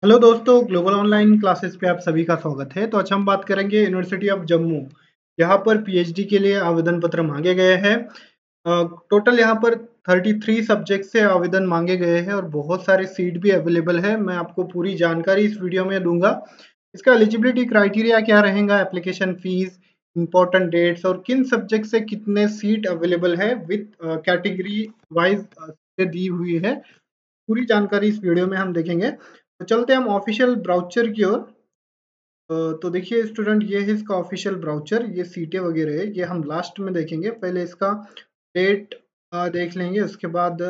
Hello दोस्तों, global online classes पे आप सभी का स्वागत है। तो आज हम बात करेंगे यूनिवर्सिटी ऑफ जम्मू। यहाँ पर पीएचडी के लिए आवेदन पत्र मांगे गए हैं। टोटल यहाँ पर 33 सब्जेक्ट से आवेदन मांगे गए हैं और बहुत सारे सीट भी अवेलेबल है। मैं आपको पूरी जानकारी इस वीडियो में दूंगा। इसका एलिजिबिलिटी क्राइटेरिया क्या रहेगा, एप्लीकेशन फीस, इंपॉर्टेंट डेट्स और किन सब्जेक्ट से कितने सीट अवेलेबल है विथ कैटेगरी वाइज दी हुई है। पूरी जानकारी इस वीडियो में हम देखेंगे। तो चलते हैं हम ऑफिशियल ब्राउचर की ओर। तो देखिए स्टूडेंट, ये है इसका ऑफिशियल ब्राउचर। ये सीटें वगैरह है, ये हम लास्ट में देखेंगे। पहले इसका डेट देख लेंगे, उसके बाद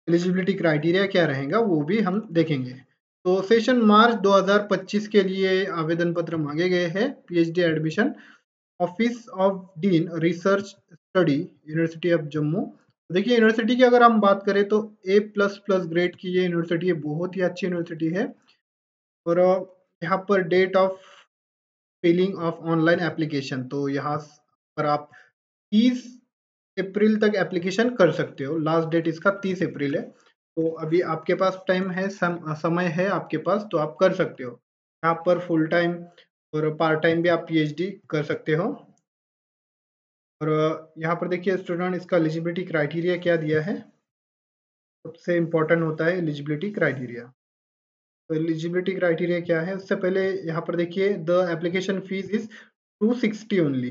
एलिजिबिलिटी क्राइटेरिया क्या रहेगा वो भी हम देखेंगे। तो सेशन मार्च 2025 के लिए आवेदन पत्र मांगे गए हैं। PhD admission, office of dean research study, university of Jammu. देखिए यूनिवर्सिटी की अगर हम बात करें तो A++ ग्रेड की ये यूनिवर्सिटी है, बहुत ही अच्छी यूनिवर्सिटी है। और यहाँ पर date of filling of online application, तो यहाँ पर आप 30 अप्रैल तक एप्लीकेशन कर सकते हो। लास्ट डेट इसका 30 अप्रैल है। तो अभी आपके पास टाइम है, समय है आपके पास, तो आप कर सकते हो। यहाँ पर फुल टाइम और पार्ट टाइम भी आप पीएचडी कर सकते हो। और यहाँ पर देखिए स्टूडेंट, इसका एलिजिबिलिटी क्राइटेरिया क्या दिया है। सबसे इम्पोर्टेंट होता है एलिजिबिलिटी क्राइटेरिया। तो एलिजिबिलिटी क्राइटेरिया क्या है, उससे पहले यहाँ पर देखिए the application fees is 260 only.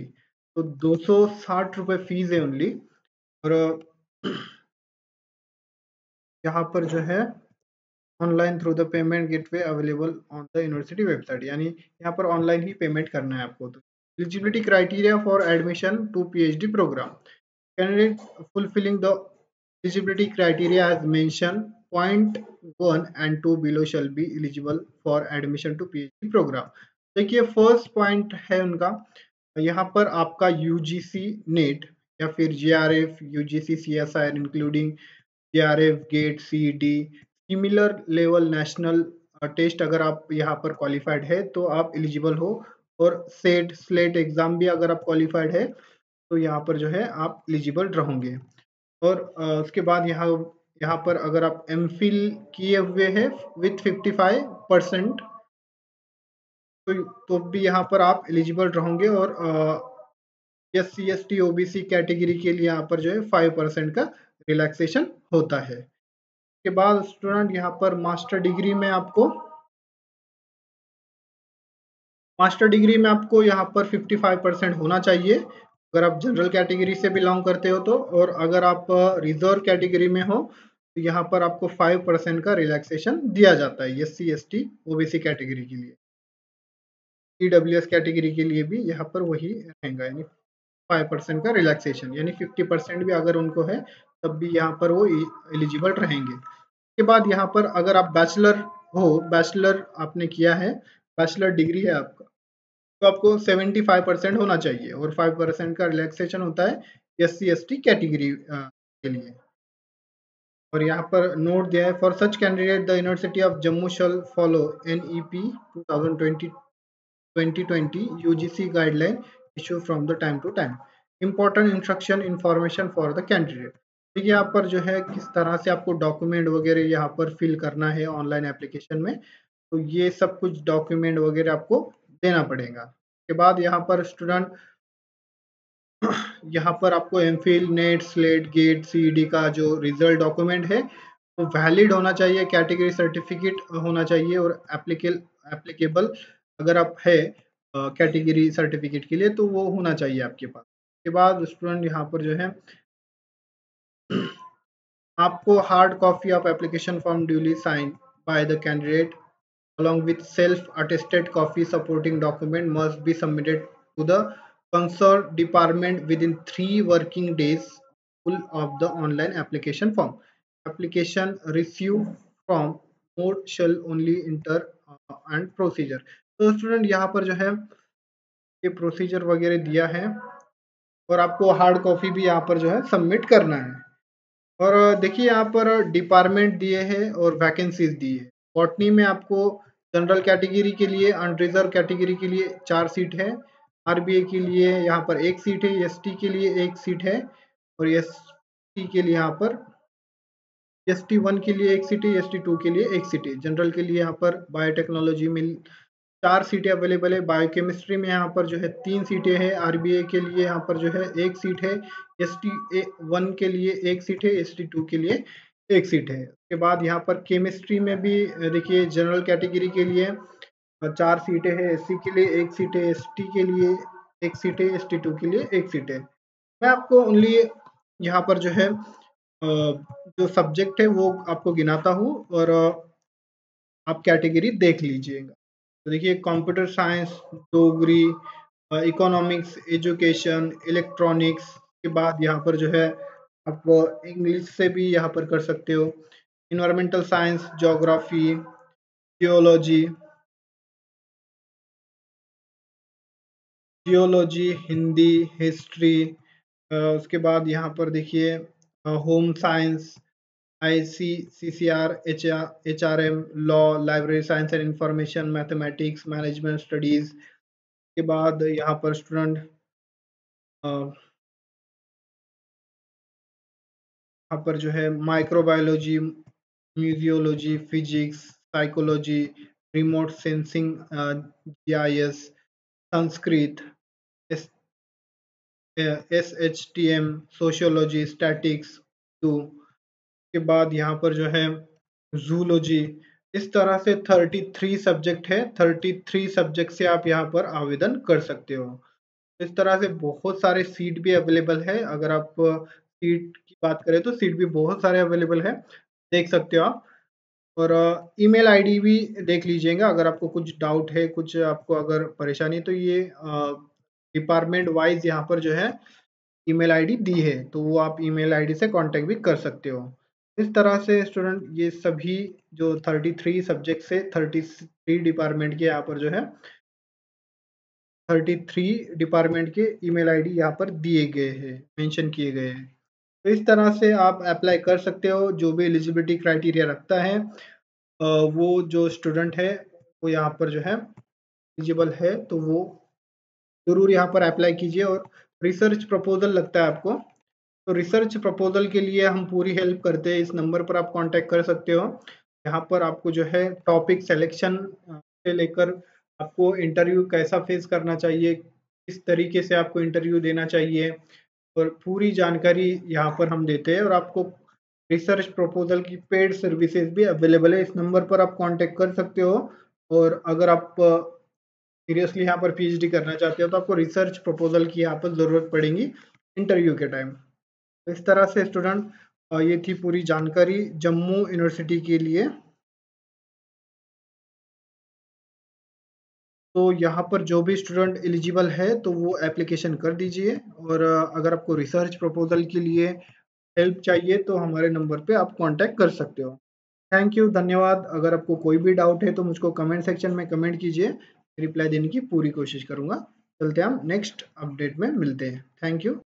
तो 260 रुपये फीस है ओनली। और यहाँ पर जो है online through the payment gateway available on the university website, यानी यहाँ पर ऑनलाइन ही पेमेंट करना है आपको। तो eligibility criteria for admission to PhD programme, candidate fulfilling the eligibility criteria as mentioned, point 1 and 2 below shall be eligible for admission to PhD program। देखिए first point है उनका, यहाँ पर आपका यूजीसी नेट या फिर JRF, UGC CSIR including JRF, GATE, CET, similar level national test अगर आप यहाँ पर क्वालिफाइड है तो आप एलिजिबल हो। और सेट स्लेट एग्जाम भी अगर आप क्वालिफाइड है तो यहाँ पर जो है आप एलिजिबल रहोगे। और उसके बाद यहाँ पर अगर आप एमफिल किए हुए हैं विथ 55% तो भी यहाँ पर आप एलिजिबल रहोगे। और SC ST OBC कैटेगरी के लिए यहाँ पर जो है 5% का रिलैक्सेशन होता है। उसके बाद स्टूडेंट यहाँ पर मास्टर डिग्री में आपको यहाँ पर 55% होना चाहिए अगर आप जनरल कैटेगरी से बिलोंग करते हो तो। और अगर आप रिजर्व कैटेगरी में हो तो यहाँ पर आपको 5% का रिलैक्सेशन दिया जाता है SC ST OBC कैटेगरी के लिए। EWS कैटेगरी के लिए भी यहाँ पर वही रहेगा, यानी 5% का रिलैक्सेशन, यानी 50% भी अगर उनको है तब भी यहाँ पर वो एलिजिबल रहेंगे। उसके बाद यहाँ पर अगर आप बैचलर आपने किया है, बैचलर डिग्री है आपका, तो आपको 75% होना चाहिए और 5% का रिलैक्सेशन होता है SC ST कैटेगरी के लिए। और यहाँ पर नोट दिया है, for such candidate the university of Jammu shall follow NEP 2020 UGC guideline issue from the time to time, important instruction information for the candidate. देखिए यहाँ पर जो है किस तरह से आपको डॉक्यूमेंट वगैरह यहाँ पर फिल करना है ऑनलाइन एप्लीकेशन में, तो ये सब कुछ डॉक्यूमेंट वगैरह आपको देना पड़ेगा। उसके बाद यहाँ पर स्टूडेंट, यहाँ पर आपको MPhil, NET, SLET, GATE, CET का जो रिजल्ट डॉक्यूमेंट है वो वैलिड होना चाहिए, कैटेगरी सर्टिफिकेट होना चाहिए और एप्लीकेबल अगर आप है कैटेगरी सर्टिफिकेट के लिए तो वो होना चाहिए आपके पास। उसके बाद स्टूडेंट यहाँ पर जो है आपको hard copy of application form duly sign by the candidate along with self-attested copy supporting document must be submitted to the concerned department within 3 working days full of the online application form. Application received from mode shall only enter and procedure। तो student यहाँ पर जो है ये procedure वगैरह दिया है और आपको हार्ड कॉपी भी यहाँ पर जो है सबमिट करना है। और देखिए यहाँ पर डिपार्टमेंट दिए हैं और वैकेंसीज दी है। बॉटनी में आपको जनरल कैटेगरी के लिए, अनरिजर्व कैटेगरी के लिए 4 सीट है, आरबीए के लिए यहाँ पर 1 सीट है, एसटी के लिए 1 सीट है और एसटी के लिए यहाँ पर ST1 के लिए 1 सीट है, ST2 के लिए 1 सीट है। जनरल के लिए यहाँ पर बायोटेक्नोलॉजी में 4 सीटें अवेलेबल है। बायोकेमिस्ट्री में यहाँ पर जो है 3 सीटें हैं। RBA के लिए यहाँ पर जो है 1 सीट है। ST1 के लिए 1 सीट है, ST2 के लिए 1 सीट है। उसके बाद यहाँ पर केमिस्ट्री में भी देखिए जनरल कैटेगरी के लिए 4 सीटें हैं। SC के लिए 1 सीट है, ST के लिए 1 सीट है, ST2 के लिए 1 सीट है। मैं आपको ओनली यहाँ पर जो है जो सब्जेक्ट है वो आपको गिनाता हूँ और आप कैटेगरी देख लीजिएगा। तो देखिए computer science, Dogri, economics, education, electronics के बाद यहाँ पर जो है आप इंग्लिश से भी यहाँ पर कर सकते हो। Environmental science, geography, geology, Hindi, history, उसके बाद यहाँ पर देखिए home science, ICCR, HRM, law, library science and information, mathematics, management studies के बाद यहाँ पर स्टूडेंट यहाँ पर जो है microbiology, museology, physics, psychology, remote sensing, GIS, Sanskrit, SHTM, sociology, statics, टू के बाद यहाँ पर जो है जूलॉजी। इस तरह से 33 सब्जेक्ट है। 33 सब्जेक्ट से आप यहाँ पर आवेदन कर सकते हो। इस तरह से बहुत सारे सीट भी अवेलेबल है। अगर आप सीट की बात करें तो सीट भी बहुत सारे अवेलेबल है, देख सकते हो आप। और ईमेल आईडी भी देख लीजिएगा अगर आपको कुछ डाउट है, कुछ आपको अगर परेशानी, तो ये डिपार्टमेंट वाइज यहाँ पर जो है ईमेल आईडी दी है, तो वो आप ईमेल आईडी से कांटेक्ट भी कर सकते हो। इस तरह से स्टूडेंट ये सभी जो 33 सब्जेक्ट से 33 डिपार्टमेंट के यहाँ पर जो है 33 डिपार्टमेंट के ईमेल आईडी यहाँ पर दिए गए हैं, मेंशन किए गए हैं। तो इस तरह से आप अप्लाई कर सकते हो। जो भी एलिजिबिलिटी क्राइटेरिया रखता है वो जो स्टूडेंट है वो यहाँ पर जो है एलिजिबल है, तो वो जरूर यहाँ पर अप्लाई कीजिए। और रिसर्च प्रपोजल लगता है आपको, तो रिसर्च प्रपोजल के लिए हम पूरी हेल्प करते हैं। इस नंबर पर आप कांटेक्ट कर सकते हो। यहाँ पर आपको जो है टॉपिक सिलेक्शन से लेकर आपको इंटरव्यू कैसा फेस करना चाहिए, किस तरीके से आपको इंटरव्यू देना चाहिए, और पूरी जानकारी यहाँ पर हम देते हैं। और आपको रिसर्च प्रपोजल की पेड सर्विसेज भी अवेलेबल है। इस नंबर पर आप कांटेक्ट कर सकते हो। और अगर आप सीरियसली यहाँ पर PhD करना चाहते हो तो आपको रिसर्च प्रपोजल की यहाँ पर ज़रूरत पड़ेगी इंटरव्यू के टाइम। तो इस तरह से स्टूडेंट ये थी पूरी जानकारी जम्मू यूनिवर्सिटी के लिए। तो यहाँ पर जो भी स्टूडेंट एलिजिबल है तो वो एप्लीकेशन कर दीजिए। और अगर आपको रिसर्च प्रपोजल के लिए हेल्प चाहिए तो हमारे नंबर पे आप कांटेक्ट कर सकते हो। थैंक यू, धन्यवाद। अगर आपको कोई भी डाउट है तो मुझको कमेंट सेक्शन में कमेंट कीजिए, रिप्लाई देने की पूरी कोशिश करूंगा। चलते हैं, हम नेक्स्ट अपडेट में मिलते हैं। Thank you.